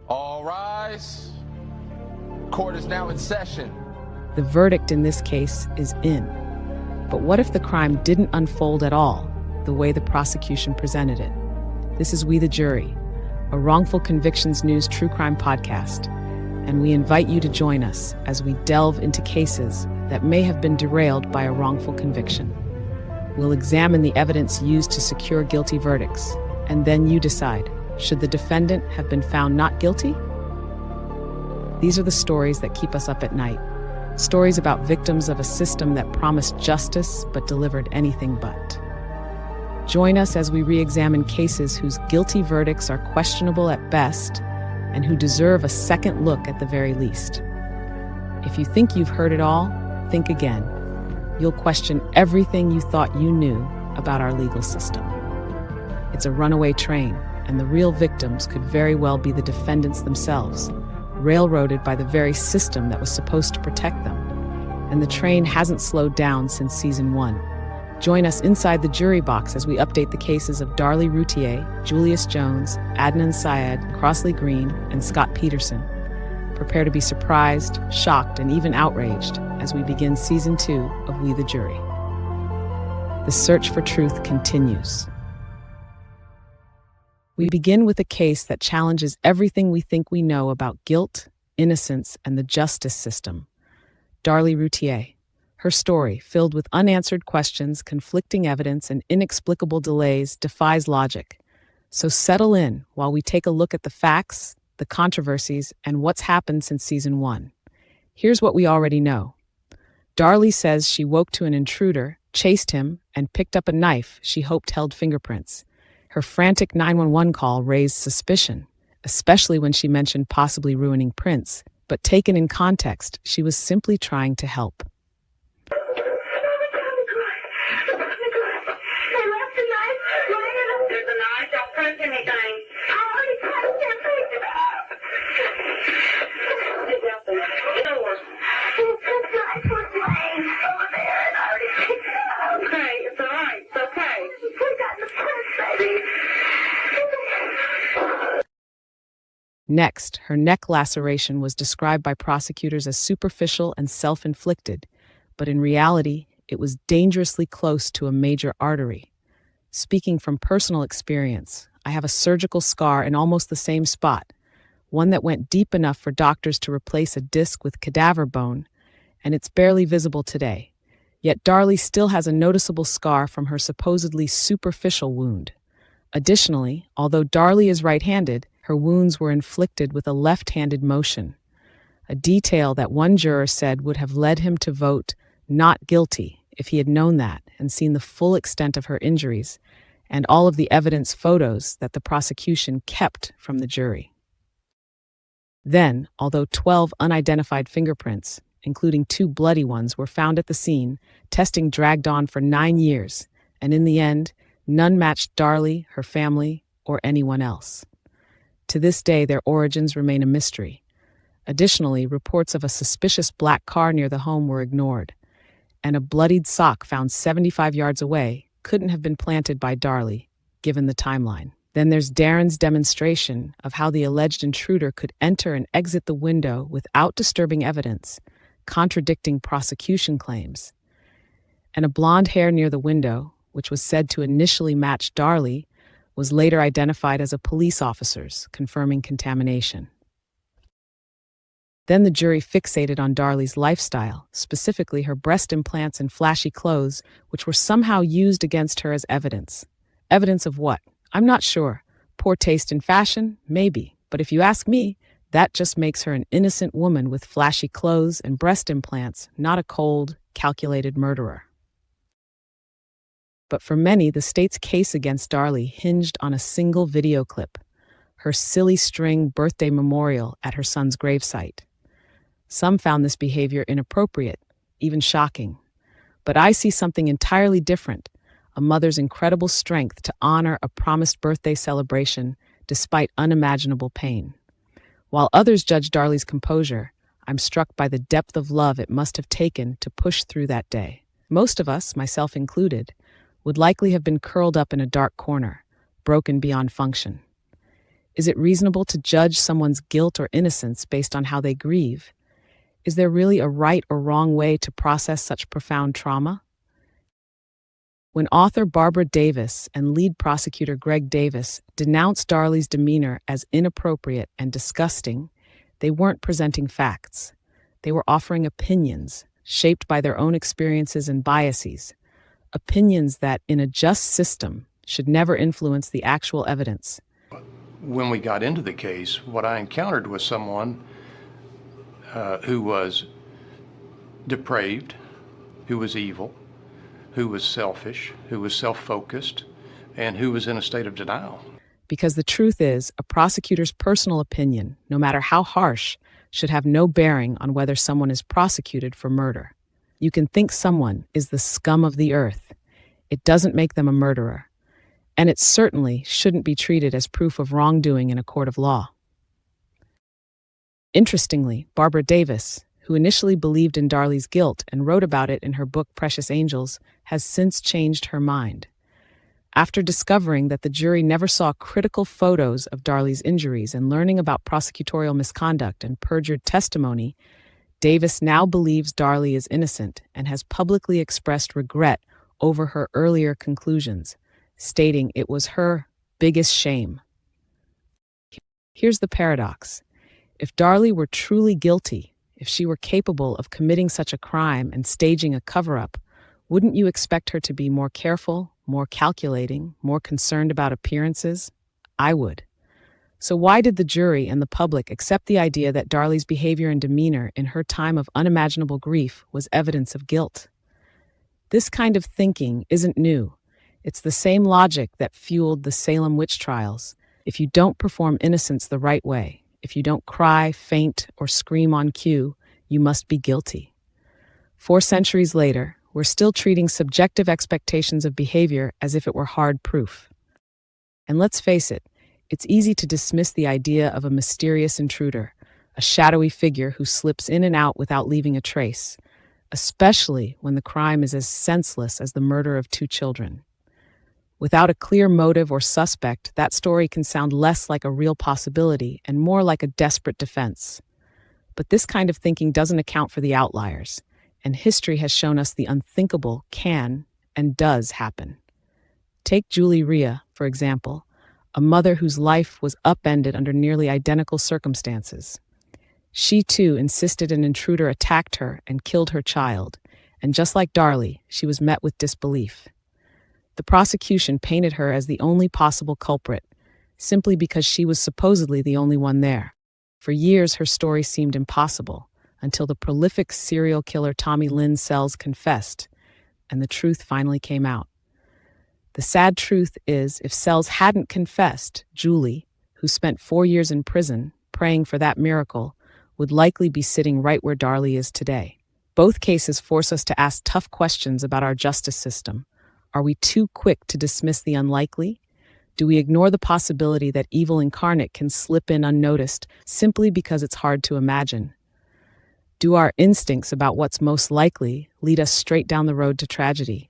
All rise. Court is now in session. The verdict in this case is in. But what if the crime didn't unfold at all, the way the prosecution presented it? This is We the Jury, a Wrongful Convictions News true crime podcast, and we invite you to join us as we delve into cases that may have been derailed by a wrongful conviction. We'll examine the evidence used to secure guilty verdicts, and then you decide, should the defendant have been found not guilty? These are the stories that keep us up at night. Stories about victims of a system that promised justice but delivered anything but. Join us as we re-examine cases whose guilty verdicts are questionable at best and who deserve a second look at the very least. If you think you've heard it all, think again. You'll question everything you thought you knew about our legal system. It's a runaway train, and the real victims could very well be the defendants themselves, railroaded by the very system that was supposed to protect them. And the train hasn't slowed down since season 1. Join us inside the jury box as we update the cases of Darlie Routier, Julius Jones, Adnan Syed, Crosley Green, and Scott Peterson. Prepare to be surprised, shocked, and even outraged as we begin season 2 of We the Jury. The search for truth continues. We begin with a case that challenges everything we think we know about guilt, innocence, and the justice system. Darlie Routier. Her story, filled with unanswered questions, conflicting evidence, and inexplicable delays, defies logic. So settle in while we take a look at the facts, the controversies, and what's happened since season 1. Here's what we already know. Darlie says she woke to an intruder, chased him, and picked up a knife she hoped held fingerprints. Her frantic 911 call raised suspicion, especially when she mentioned possibly ruining prints, but taken in context, she was simply trying to help. They left the knife laying in a... There's a knife, don't punch anything. I already punched him, picked it up. Get out the door. The knife was laying over there and I already picked it up. Okay, it's all right, it's okay. We got the prints, baby. Next, her neck laceration was described by prosecutors as superficial and self-inflicted, but in reality, it was dangerously close to a major artery. Speaking from personal experience, I have a surgical scar in almost the same spot, one that went deep enough for doctors to replace a disc with cadaver bone, and it's barely visible today. Yet Darlie still has a noticeable scar from her supposedly superficial wound. Additionally, although Darlie is right-handed, her wounds were inflicted with a left-handed motion, a detail that one juror said would have led him to vote not guilty if he had known that and seen the full extent of her injuries and all of the evidence photos that the prosecution kept from the jury. Then, although 12 unidentified fingerprints, including 2 bloody ones, were found at the scene, testing dragged on for 9 years, and in the end, none matched Darlie, her family, or anyone else. To this day, their origins remain a mystery. Additionally, reports of a suspicious black car near the home were ignored, and a bloodied sock found 75 yards away couldn't have been planted by Darlie, given the timeline. Then there's Darren's demonstration of how the alleged intruder could enter and exit the window without disturbing evidence, contradicting prosecution claims. And a blonde hair near the window, which was said to initially match Darlie, was later identified as a police officer's, confirming contamination. Then the jury fixated on Darlie's lifestyle, specifically her breast implants and flashy clothes, which were somehow used against her as evidence. Evidence of what? I'm not sure. Poor taste in fashion? Maybe. But if you ask me, that just makes her an innocent woman with flashy clothes and breast implants, not a cold, calculated murderer. But for many, the state's case against Darlie hinged on a single video clip, her silly string birthday memorial at her son's gravesite. Some found this behavior inappropriate, even shocking. But I see something entirely different, a mother's incredible strength to honor a promised birthday celebration despite unimaginable pain. While others judge Darlie's composure, I'm struck by the depth of love it must have taken to push through that day. Most of us, myself included, would likely have been curled up in a dark corner, broken beyond function. Is it reasonable to judge someone's guilt or innocence based on how they grieve? Is there really a right or wrong way to process such profound trauma? When author Barbara Davis and lead prosecutor Greg Davis denounced Darlie's demeanor as inappropriate and disgusting, they weren't presenting facts. They were offering opinions, shaped by their own experiences and biases. Opinions that, in a just system, should never influence the actual evidence. When we got into the case, what I encountered was someone who was depraved, who was evil, who was selfish, who was self-focused, and who was in a state of denial. Because the truth is, a prosecutor's personal opinion, no matter how harsh, should have no bearing on whether someone is prosecuted for murder. You can think someone is the scum of the earth. It doesn't make them a murderer. And it certainly shouldn't be treated as proof of wrongdoing in a court of law. Interestingly, Barbara Davis, who initially believed in Darlie's guilt and wrote about it in her book Precious Angels, has since changed her mind. After discovering that the jury never saw critical photos of Darlie's injuries and learning about prosecutorial misconduct and perjured testimony, Davis now believes Darlie is innocent and has publicly expressed regret over her earlier conclusions, stating it was her biggest shame. Here's the paradox. If Darlie were truly guilty, if she were capable of committing such a crime and staging a cover-up, wouldn't you expect her to be more careful, more calculating, more concerned about appearances? I would. So why did the jury and the public accept the idea that Darlie's behavior and demeanor in her time of unimaginable grief was evidence of guilt? This kind of thinking isn't new. It's the same logic that fueled the Salem witch trials. If you don't perform innocence the right way, if you don't cry, faint, or scream on cue, you must be guilty. 4 centuries later, we're still treating subjective expectations of behavior as if it were hard proof. And let's face it, it's easy to dismiss the idea of a mysterious intruder, a shadowy figure who slips in and out without leaving a trace, especially when the crime is as senseless as the murder of 2 children. Without a clear motive or suspect, that story can sound less like a real possibility and more like a desperate defense. But this kind of thinking doesn't account for the outliers, and history has shown us the unthinkable can and does happen. Take Julie Routier, for example, a mother whose life was upended under nearly identical circumstances. She, too, insisted an intruder attacked her and killed her child, and just like Darlie, she was met with disbelief. The prosecution painted her as the only possible culprit, simply because she was supposedly the only one there. For years, her story seemed impossible, until the prolific serial killer Tommy Lynn Sells confessed, and the truth finally came out. The sad truth is, if Sells hadn't confessed, Julie, who spent 4 years in prison praying for that miracle, would likely be sitting right where Darlie is today. Both cases force us to ask tough questions about our justice system. Are we too quick to dismiss the unlikely? Do we ignore the possibility that evil incarnate can slip in unnoticed simply because it's hard to imagine? Do our instincts about what's most likely lead us straight down the road to tragedy?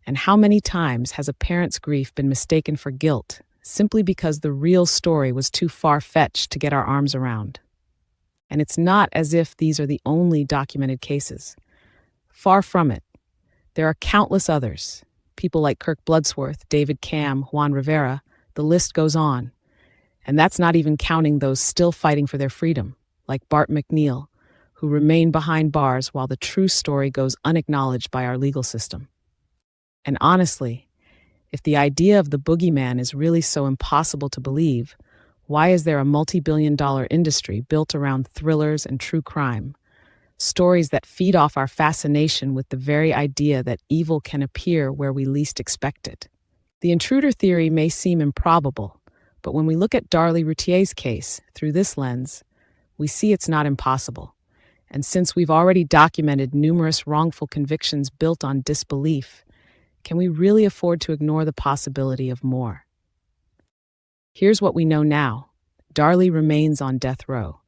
And how many times has a parent's grief been mistaken for guilt simply because the real story was too far-fetched to get our arms around? And it's not as if these are the only documented cases. Far from it. There are countless others. People like Kirk Bloodsworth, David Cam, Juan Rivera, the list goes on. And that's not even counting those still fighting for their freedom, like Bart McNeil, who remain behind bars while the true story goes unacknowledged by our legal system. And honestly, if the idea of the boogeyman is really so impossible to believe, why is there a multi-billion-dollar industry built around thrillers and true crime? Stories that feed off our fascination with the very idea that evil can appear where we least expect it. The intruder theory may seem improbable, but when we look at Darlie Routier's case through this lens, we see it's not impossible. And since we've already documented numerous wrongful convictions built on disbelief, can we really afford to ignore the possibility of more? Here's what we know now. Darlie remains on death row.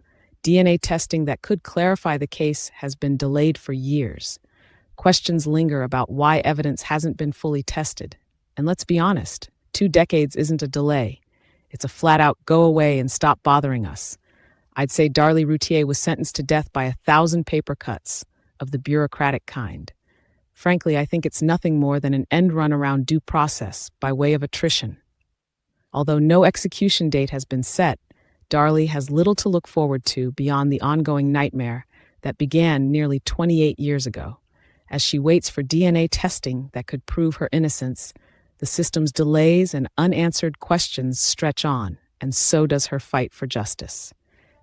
DNA testing that could clarify the case has been delayed for years. Questions linger about why evidence hasn't been fully tested. And let's be honest, 2 decades isn't a delay. It's a flat-out go away and stop bothering us. I'd say Darlie Routier was sentenced to death by 1,000 paper cuts of the bureaucratic kind. Frankly, I think it's nothing more than an end run around due process by way of attrition. Although no execution date has been set, Darlie has little to look forward to beyond the ongoing nightmare that began nearly 28 years ago. As she waits for DNA testing that could prove her innocence, the system's delays and unanswered questions stretch on, and so does her fight for justice.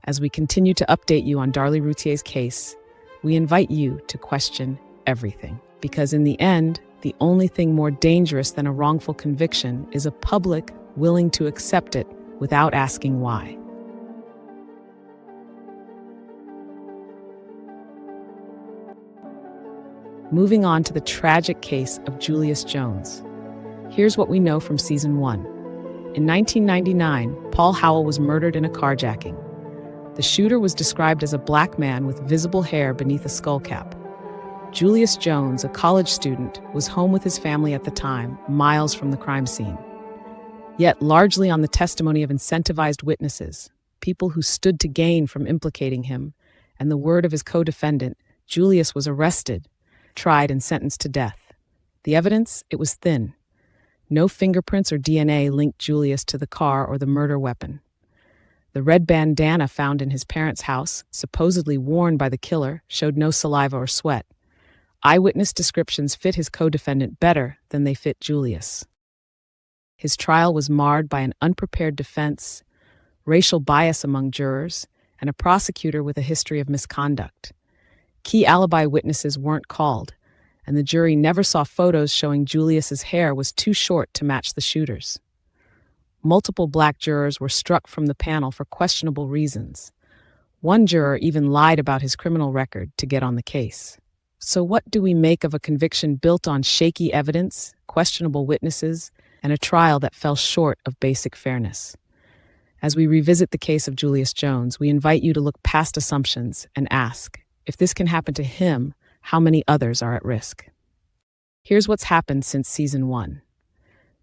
As we continue to update you on Darlie Routier's case, we invite you to question everything. Because in the end, the only thing more dangerous than a wrongful conviction is a public willing to accept it without asking why. Moving on to the tragic case of Julius Jones. Here's what we know from Season 1. In 1999, Paul Howell was murdered in a carjacking. The shooter was described as a black man with visible hair beneath a skull cap. Julius Jones, a college student, was home with his family at the time, miles from the crime scene. Yet, largely on the testimony of incentivized witnesses, people who stood to gain from implicating him, and the word of his co-defendant, Julius was arrested, tried, and sentenced to death. The evidence? It was thin. No fingerprints or DNA linked Julius to the car or the murder weapon. The red bandana found in his parents' house, supposedly worn by the killer, showed no saliva or sweat. Eyewitness descriptions fit his co-defendant better than they fit Julius. His trial was marred by an unprepared defense, racial bias among jurors, and a prosecutor with a history of misconduct. Key alibi witnesses weren't called, and the jury never saw photos showing Julius's hair was too short to match the shooter's. Multiple black jurors were struck from the panel for questionable reasons. One juror even lied about his criminal record to get on the case. So what do we make of a conviction built on shaky evidence, questionable witnesses, and a trial that fell short of basic fairness? As we revisit the case of Julius Jones, we invite you to look past assumptions and ask, if this can happen to him, how many others are at risk? Here's what's happened since Season 1.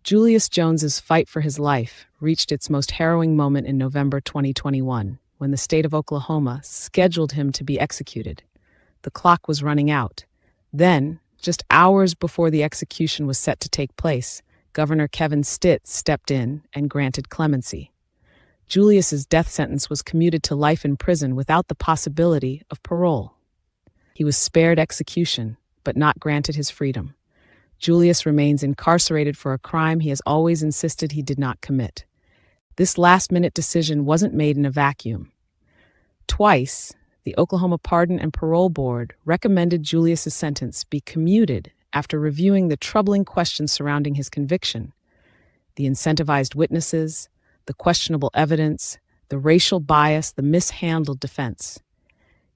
Julius Jones's fight for his life reached its most harrowing moment in November 2021, when the state of Oklahoma scheduled him to be executed. The clock was running out. Then, just hours before the execution was set to take place, Governor Kevin Stitt stepped in and granted clemency. Julius's death sentence was commuted to life in prison without the possibility of parole. He was spared execution, but not granted his freedom. Julius remains incarcerated for a crime he has always insisted he did not commit. This last-minute decision wasn't made in a vacuum. Twice, the Oklahoma Pardon and Parole Board recommended Julius's sentence be commuted after reviewing the troubling questions surrounding his conviction: the incentivized witnesses, the questionable evidence, the racial bias, the mishandled defense.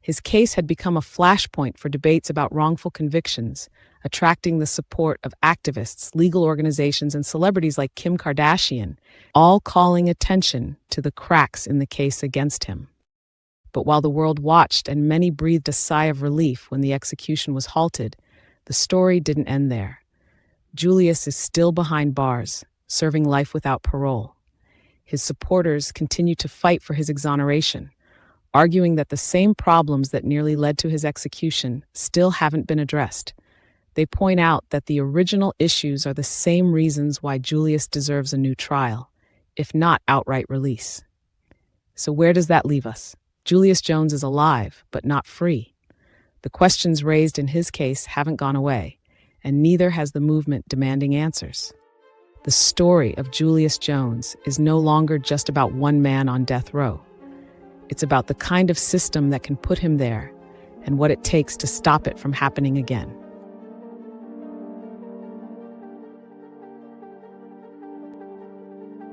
His case had become a flashpoint for debates about wrongful convictions, attracting the support of activists, legal organizations, and celebrities like Kim Kardashian, all calling attention to the cracks in the case against him. But while the world watched and many breathed a sigh of relief when the execution was halted, the story didn't end there. Julius is still behind bars, serving life without parole. His supporters continue to fight for his exoneration, arguing that the same problems that nearly led to his execution still haven't been addressed. They point out that the original issues are the same reasons why Julius deserves a new trial, if not outright release. So where does that leave us? Julius Jones is alive, but not free. The questions raised in his case haven't gone away, and neither has the movement demanding answers. The story of Julius Jones is no longer just about one man on death row. It's about the kind of system that can put him there and what it takes to stop it from happening again.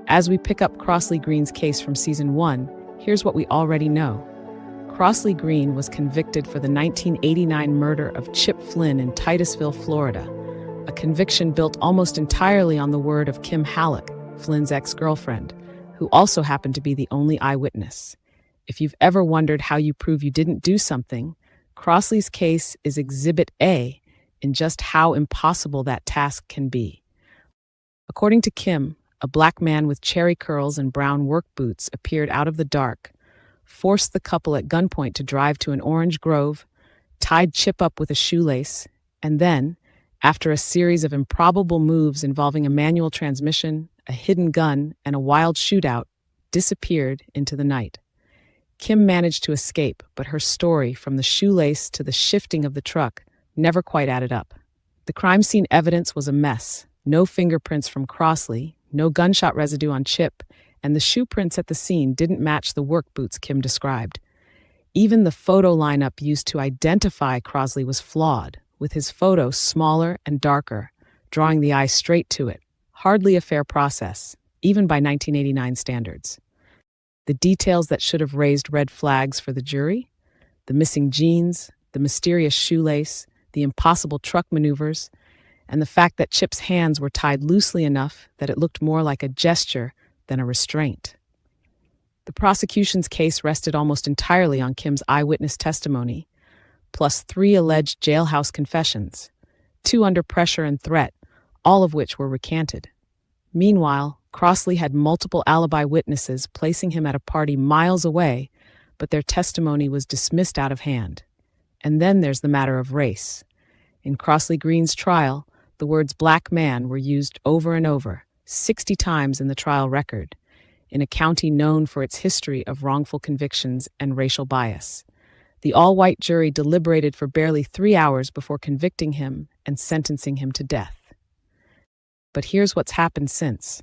As we pick up Crosley Green's case from Season 1, here's what we already know. Crosley Green was convicted for the 1989 murder of Chip Flynn in Titusville, Florida, a conviction built almost entirely on the word of Kim Halleck, Flynn's ex-girlfriend, who also happened to be the only eyewitness. If you've ever wondered how you prove you didn't do something, Crosley's case is Exhibit A in just how impossible that task can be. According to Kim, a black man with cherry curls and brown work boots appeared out of the dark, forced the couple at gunpoint to drive to an orange grove, tied Chip up with a shoelace, and then, after a series of improbable moves involving a manual transmission, a hidden gun, and a wild shootout, disappeared into the night. Kim managed to escape, but her story, from the shoelace to the shifting of the truck, never quite added up. The crime scene evidence was a mess. No fingerprints from Crosley, no gunshot residue on Chip, and the shoe prints at the scene didn't match the work boots Kim described. Even the photo lineup used to identify Crosley was flawed, with his photo smaller and darker, drawing the eye straight to it. Hardly a fair process, even by 1989 standards. The details that should have raised red flags for the jury? The missing jeans, the mysterious shoelace, the impossible truck maneuvers, and the fact that Chip's hands were tied loosely enough that it looked more like a gesture than a restraint. The prosecution's case rested almost entirely on Kim's eyewitness testimony, plus 3 alleged jailhouse confessions, 2 under pressure and threat, all of which were recanted. Meanwhile, Crosley had multiple alibi witnesses placing him at a party miles away, but their testimony was dismissed out of hand. And then there's the matter of race. In Crosley Green's trial, the words black man were used over and over, 60 times in the trial record, in a county known for its history of wrongful convictions and racial bias. The all-white jury deliberated for barely 3 hours before convicting him and sentencing him to death. But here's what's happened since.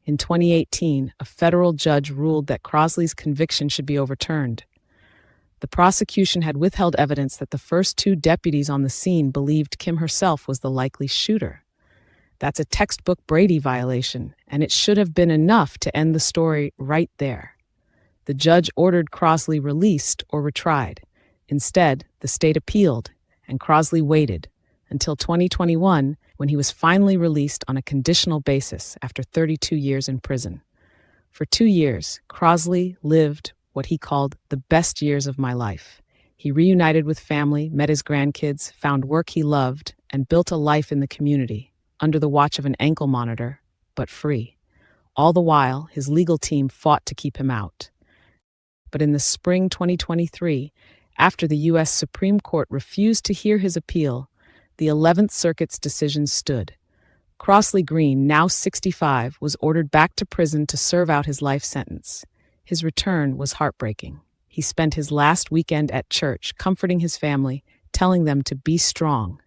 In 2018, a federal judge ruled that Crosley's conviction should be overturned. The prosecution had withheld evidence that the first 2 deputies on the scene believed Kim herself was the likely shooter. That's a textbook Brady violation, and it should have been enough to end the story right there. The judge ordered Crosley released or retried. Instead, the state appealed, and Crosley waited until 2021, when he was finally released on a conditional basis after 32 years in prison. For 2 years, Crosley lived what he called the best years of my life. He reunited with family, met his grandkids, found work he loved, and built a life in the community, under the watch of an ankle monitor, but free. All the while, his legal team fought to keep him out. But in the spring 2023, after the U.S. Supreme Court refused to hear his appeal, the 11th Circuit's decision stood. Crosley Green, now 65, was ordered back to prison to serve out his life sentence. His return was heartbreaking. He spent his last weekend at church, comforting his family, telling them to be strong.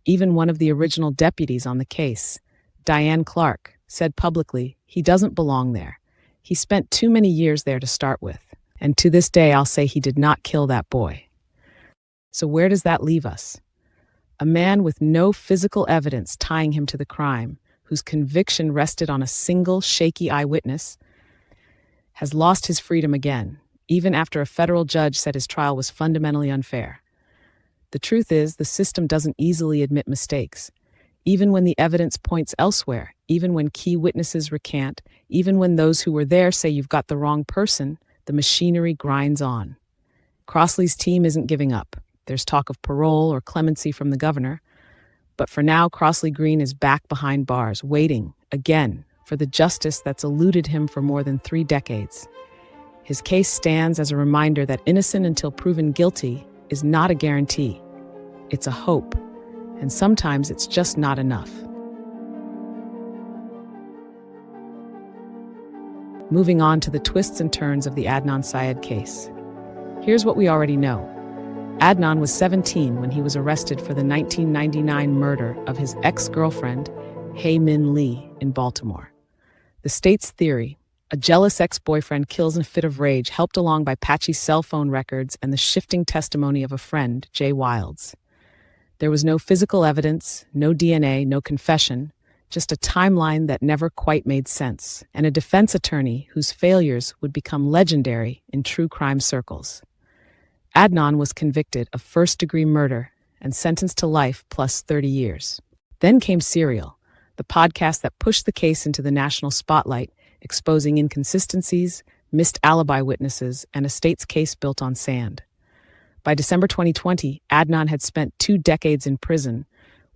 Even one of the original deputies on the case, Diane Clark, said publicly he doesn't belong there. He spent too many years there to start with. And to this day, I'll say he did not kill that boy. So where does that leave us? A man with no physical evidence tying him to the crime, whose conviction rested on a single shaky eyewitness, has lost his freedom again, even after a federal judge said his trial was fundamentally unfair. The truth is, the system doesn't easily admit mistakes. Even when the evidence points elsewhere, even when key witnesses recant, even when those who were there say you've got the wrong person, the machinery grinds on. Crosley's team isn't giving up. There's talk of parole or clemency from the governor. But for now, Crosley Green is back behind bars, waiting, again, for the justice that's eluded him for more than 3 decades. His case stands as a reminder that innocent until proven guilty is not a guarantee. It's a hope, and sometimes it's just not enough. Moving on to the twists and turns of the Adnan Syed case. Here's what we already know. Adnan was 17 when he was arrested for the 1999 murder of his ex-girlfriend, Hae Min Lee, in Baltimore. The state's theory, a jealous ex-boyfriend kills in a fit of rage, helped along by patchy cell phone records and the shifting testimony of a friend, Jay Wilds. There was no physical evidence, no DNA, no confession, just a timeline that never quite made sense, and a defense attorney whose failures would become legendary in true crime circles. Adnan was convicted of first-degree murder and sentenced to life plus 30 years. Then came Serial, the podcast that pushed the case into the national spotlight, exposing inconsistencies, missed alibi witnesses, and a state's case built on sand. By December 2020, Adnan had spent 2 decades in prison,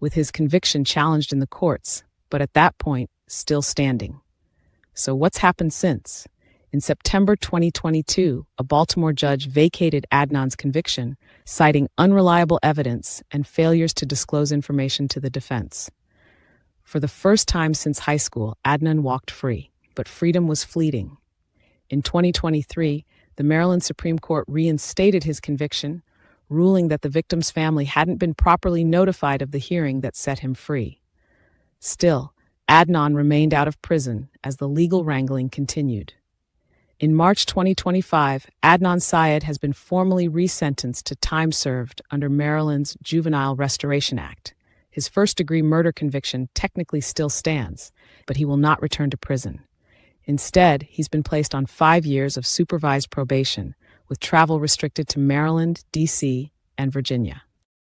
with his conviction challenged in the courts, but at that point, still standing. So what's happened since? In September 2022, a Baltimore judge vacated Adnan's conviction, citing unreliable evidence and failures to disclose information to the defense. For the first time since high school, Adnan walked free, but freedom was fleeting. In 2023, the Maryland Supreme Court reinstated his conviction, ruling that the victim's family hadn't been properly notified of the hearing that set him free. Still, Adnan remained out of prison as the legal wrangling continued. In March 2025, Adnan Syed has been formally resentenced to time served under Maryland's Juvenile Restoration Act. His first-degree murder conviction technically still stands, but he will not return to prison. Instead, he's been placed on 5 years of supervised probation, with travel restricted to Maryland, D.C., and Virginia.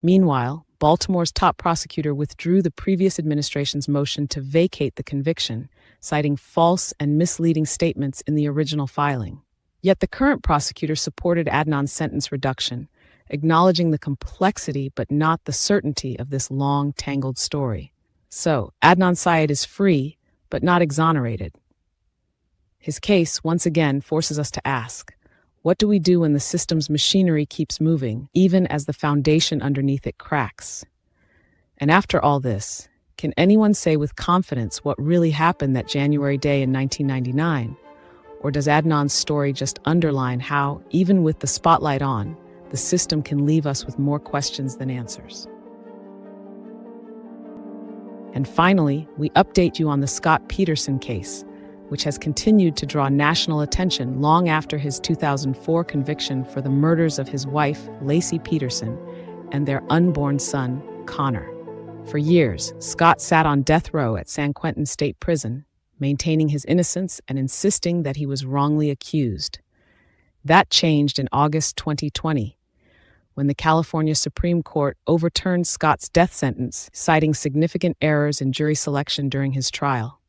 Meanwhile, Baltimore's top prosecutor withdrew the previous administration's motion to vacate the conviction, citing false and misleading statements in the original filing. Yet the current prosecutor supported Adnan's sentence reduction, acknowledging the complexity but not the certainty of this long, tangled story. So, Adnan Syed is free, but not exonerated. His case, once again, forces us to ask, what do we do when the system's machinery keeps moving, even as the foundation underneath it cracks? And after all this, can anyone say with confidence what really happened that January day in 1999? Or does Adnan's story just underline how, even with the spotlight on, the system can leave us with more questions than answers? And finally, we update you on the Scott Peterson case, which has continued to draw national attention long after his 2004 conviction for the murders of his wife, Laci Peterson, and their unborn son, Connor. For years, Scott sat on death row at San Quentin State Prison, maintaining his innocence and insisting that he was wrongly accused. That changed in August 2020, when the California Supreme Court overturned Scott's death sentence, citing significant errors in jury selection during his trial.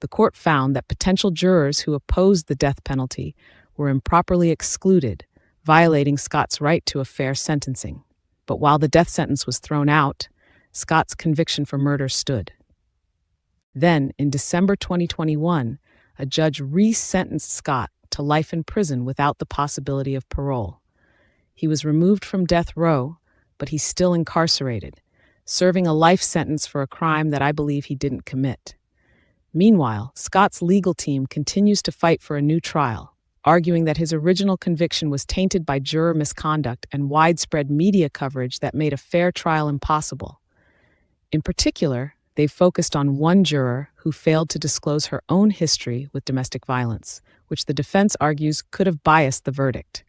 The court found that potential jurors who opposed the death penalty were improperly excluded, violating Scott's right to a fair sentencing. But while the death sentence was thrown out, Scott's conviction for murder stood. Then, in December 2021, a judge re-sentenced Scott to life in prison without the possibility of parole. He was removed from death row, but he's still incarcerated, serving a life sentence for a crime that I believe he didn't commit. Meanwhile, Scott's legal team continues to fight for a new trial, arguing that his original conviction was tainted by juror misconduct and widespread media coverage that made a fair trial impossible. In particular, they've focused on one juror who failed to disclose her own history with domestic violence, which the defense argues could have biased the verdict.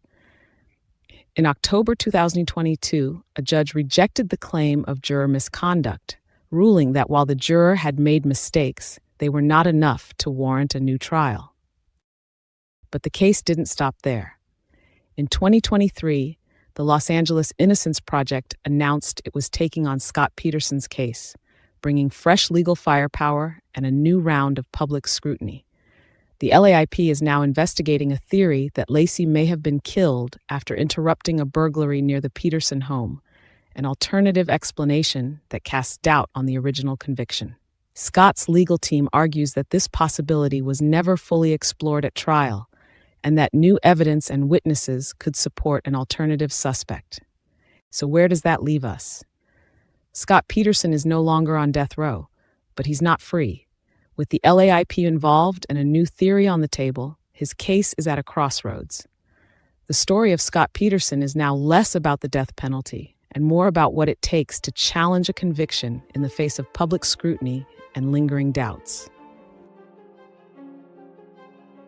In October 2022, a judge rejected the claim of juror misconduct, ruling that while the juror had made mistakes, they were not enough to warrant a new trial. But the case didn't stop there. In 2023, the Los Angeles Innocence Project announced it was taking on Scott Peterson's case, bringing fresh legal firepower and a new round of public scrutiny. The LAIP is now investigating a theory that Laci may have been killed after interrupting a burglary near the Peterson home, an alternative explanation that casts doubt on the original conviction. Scott's legal team argues that this possibility was never fully explored at trial, and that new evidence and witnesses could support an alternative suspect. So where does that leave us? Scott Peterson is no longer on death row, but he's not free. With the LAIP involved and a new theory on the table, his case is at a crossroads. The story of Scott Peterson is now less about the death penalty and more about what it takes to challenge a conviction in the face of public scrutiny and lingering doubts.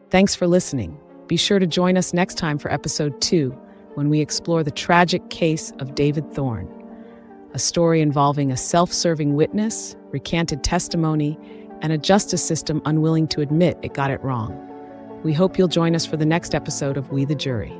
Thanks for listening. Be sure to join us next time for episode 2, when we explore the tragic case of David Thorne, a story involving a self-serving witness, recanted testimony, and a justice system unwilling to admit it got it wrong. We hope you'll join us for the next episode of We the Jury.